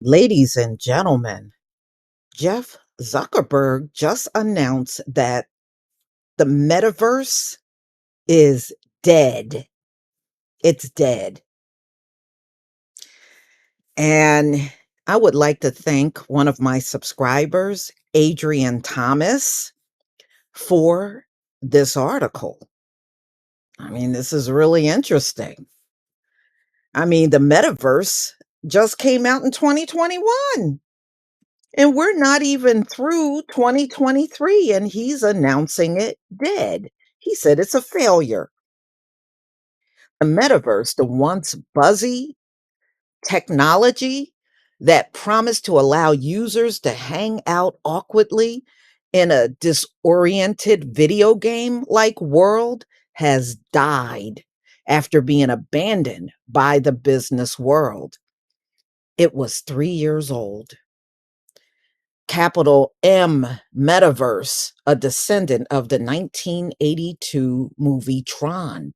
Ladies and gentlemen, Jeff Zuckerberg just announced that the metaverse is dead. It's dead. And I would like to thank one of my subscribers, Adrian Thomas, for this article. I mean, this is really interesting. I mean, the metaverse just came out in 2021. And we're not even through 2023, and he's announcing it dead. He said it's a failure. The metaverse, the once buzzy technology that promised to allow users to hang out awkwardly in a disoriented video game like world, has died after being abandoned by the business world. It was 3 years old. Capital M Metaverse, a descendant of the 1982 movie Tron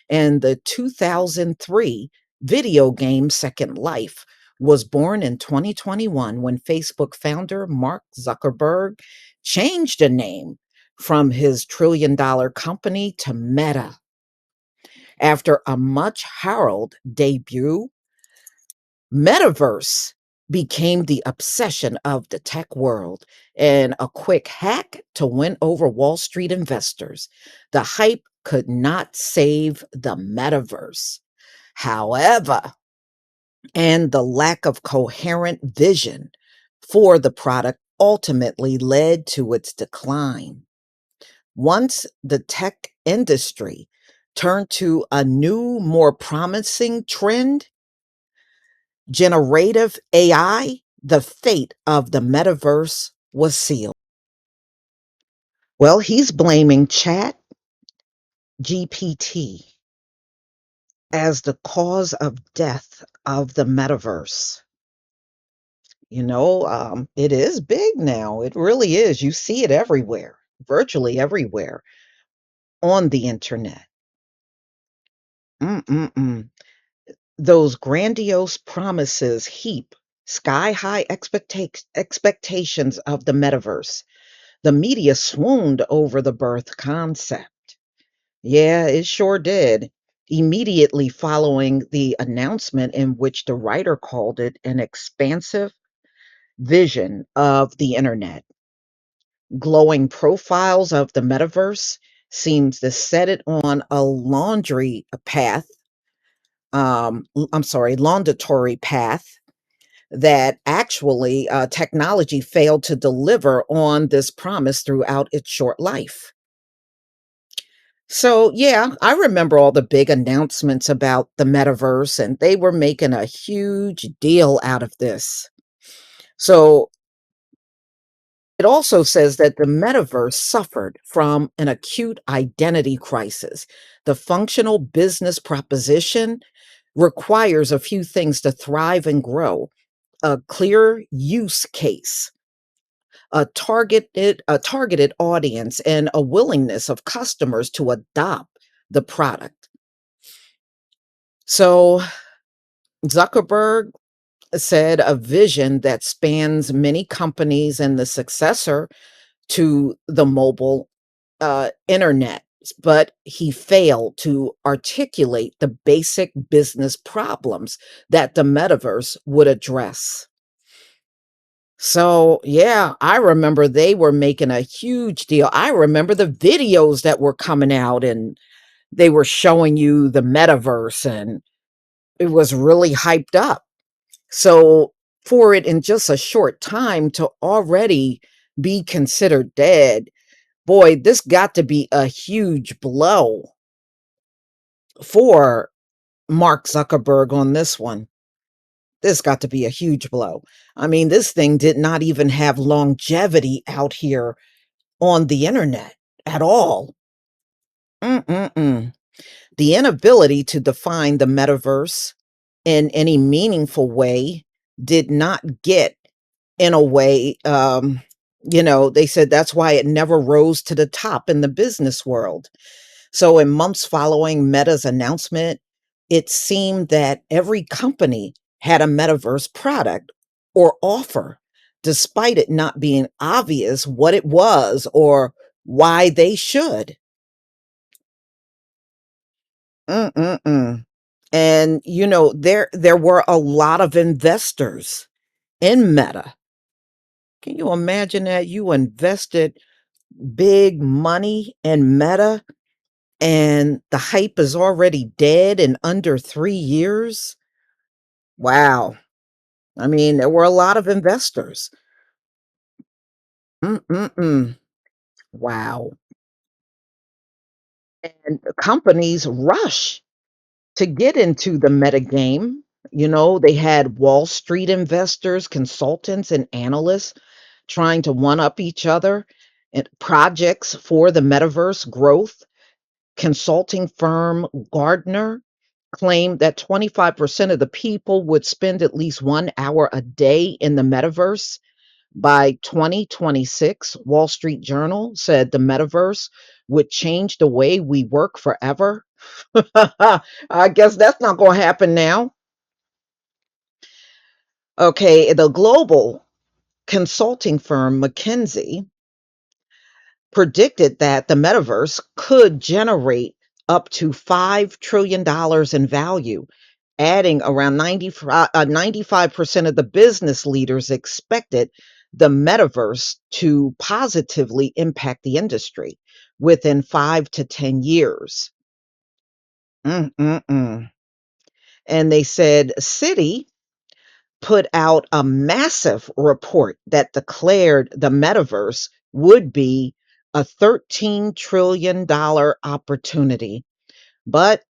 and the 2003 video game Second Life, was born in 2021 when Facebook founder Mark Zuckerberg changed the name from his trillion-dollar company to Meta. After a much heralded debut, Metaverse became the obsession of the tech world and a quick hack to win over Wall Street investors. The hype could not save the metaverse. However, and the lack of coherent vision for the product ultimately led to its decline. Once the tech industry turned to a new, more promising trend, generative AI, the fate of the metaverse was sealed. Well, he's blaming Chat GPT as the cause of death of the metaverse. It is big now. It really is. You see it everywhere, virtually everywhere on the internet. Mm-mm-mm. Those grandiose promises heap sky high expectations of the metaverse. The media swooned over the birth concept. Yeah, it sure did. Immediately following the announcement, in which the writer called it an expansive vision of the internet. Glowing profiles of the metaverse seems to set it on a laudatory path that actually technology failed to deliver on this promise throughout its short life. So, yeah, I remember all the big announcements about the metaverse, and they were making a huge deal out of this. So, it also says that the metaverse suffered from an acute identity crisis. The functional business proposition requires a few things to thrive and grow: a clear use case, a targeted audience, and a willingness of customers to adopt the product. So Zuckerberg said a vision that spans many companies and the successor to the mobile internet, but he failed to articulate the basic business problems that the metaverse would address. So, yeah, I remember they were making a huge deal. I remember the videos that were coming out, and they were showing you the metaverse, and it was really hyped up. So, for it in just a short time to already be considered dead, boy, this got to be a huge blow for Mark Zuckerberg on this one. This got to be a huge blow. I mean, this thing did not even have longevity out here on the internet at all. Mm-mm-mm. The inability to define the metaverse in any meaningful way did not get, in a way, they said that's why it never rose to the top in the business world. So, in months following Meta's announcement, it seemed that every company had a metaverse product or offer, despite it not being obvious what it was or why they should. Mm-mm-mm. And there were a lot of investors in Meta. Can you imagine that you invested big money in Meta and the hype is already dead in under 3 years? Wow. I mean, there were a lot of investors. Mm-mm-mm. Wow. And companies rush to get into the meta game. They had Wall Street investors, consultants, and analysts trying to one up each other and projects for the metaverse growth. Consulting firm Gardner claimed that 25% of the people would spend at least 1 hour a day in the metaverse. By 2026, Wall Street Journal said the metaverse would change the way we work forever. I guess that's not going to happen now. Okay, the global consulting firm McKinsey predicted that the metaverse could generate up to $5 trillion in value, adding around 95% of the business leaders expected the metaverse to positively impact the industry within 5 to 10 years. Mm-mm-mm. And they said Citi put out a massive report that declared the metaverse would be a $13 trillion opportunity. But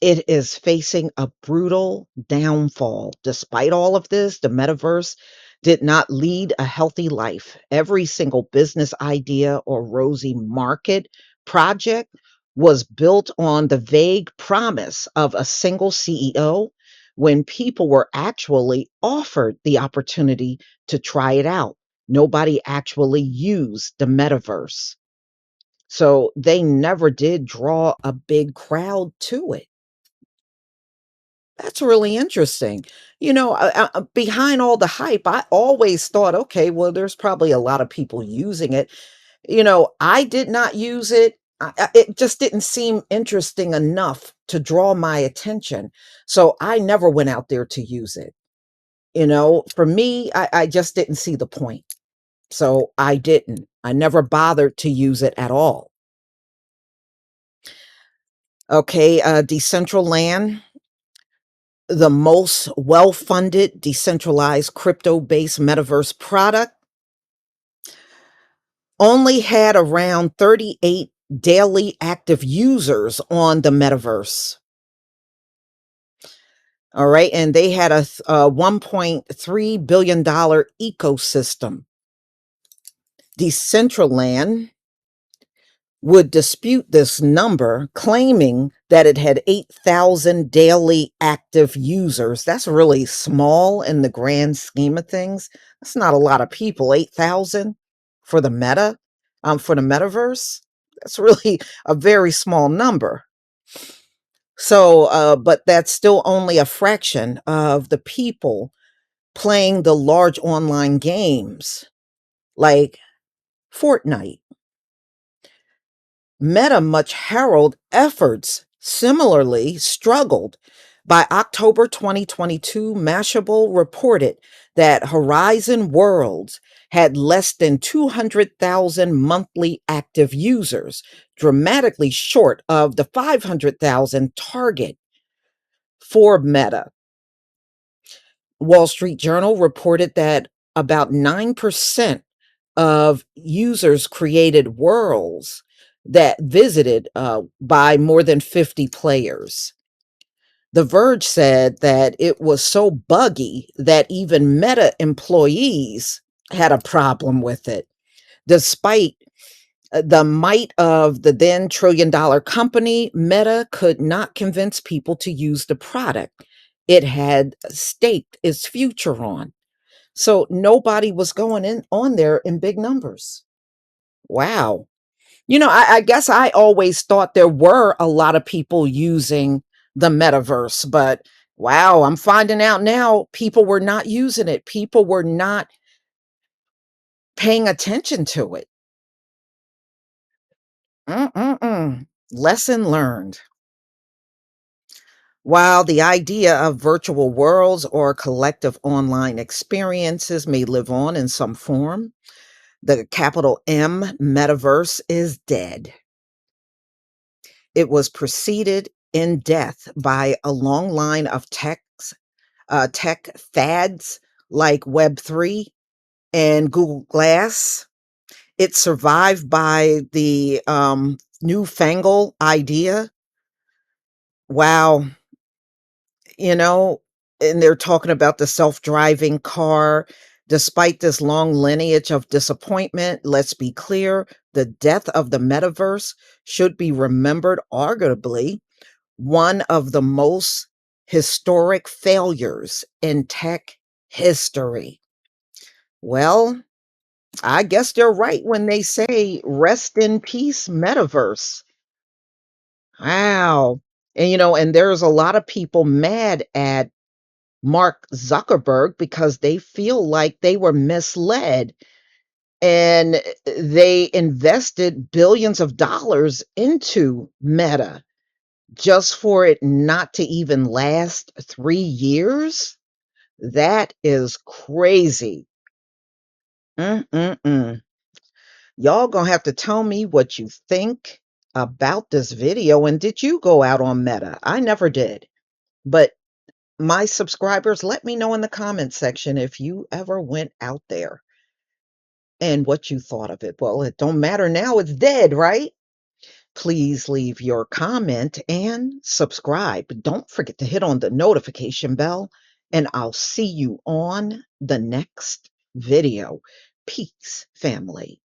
it is facing a brutal downfall. Despite all of this, the metaverse did not lead a healthy life. Every single business idea or rosy market project was built on the vague promise of a single CEO when people were actually offered the opportunity to try it out. Nobody actually used the metaverse. So they never did draw a big crowd to it. That's really interesting. Behind all the hype, I always thought, okay, well, there's probably a lot of people using it. I did not use it. It just didn't seem interesting enough to draw my attention. So I never went out there to use it. For me, I just didn't see the point. So I didn't. I never bothered to use it at all. Okay, Decentraland, the most well-funded decentralized crypto-based metaverse product, only had around 38 daily active users on the metaverse. All right, and they had a $1.3 billion ecosystem. Decentraland would dispute this number, claiming that it had 8,000 daily active users. That's really small in the grand scheme of things. That's not a lot of people. 8,000 for the for the metaverse. That's really a very small number. So, but that's still only a fraction of the people playing the large online games like Fortnite. Meta much herald efforts similarly struggled. By October 2022, Mashable reported that Horizon Worlds had less than 200,000 monthly active users, dramatically short of the 500,000 target for Meta. Wall Street Journal reported that about 9% of users created worlds that visited by more than 50 players. The Verge said that it was so buggy that even Meta employees had a problem with it, despite the might of the then trillion-dollar company. Meta could not convince people to use the product it had staked its future on. So nobody was going in on there in big numbers. Wow. I guess I always thought there were a lot of people using the metaverse, but Wow, I'm finding out now people were not using it. People were not paying attention to it. Mm-mm-mm. Lesson learned. While the idea of virtual worlds or collective online experiences may live on in some form, the capital M metaverse is dead. It was preceded in death by a long line of tech fads like Web3 and Google Glass. It's survived by the newfangled idea. Wow, you know, and they're talking about the self-driving car. Despite this long lineage of disappointment, let's be clear, the death of the metaverse should be remembered arguably one of the most historic failures in tech history. Well, I guess they're right when they say rest in peace, metaverse. Wow. And and there's a lot of people mad at Mark Zuckerberg because they feel like they were misled and they invested billions of dollars into Meta just for it not to even last 3 years. That is crazy. Mm-mm-mm. Y'all gonna have to tell me what you think about this video. And did you go out on Meta? I never did. But my subscribers, let me know in the comment section if you ever went out there and what you thought of it. Well, it don't matter now, it's dead, right? Please leave your comment and subscribe. Don't forget to hit on the notification bell, and I'll see you on the next video. Peace, family.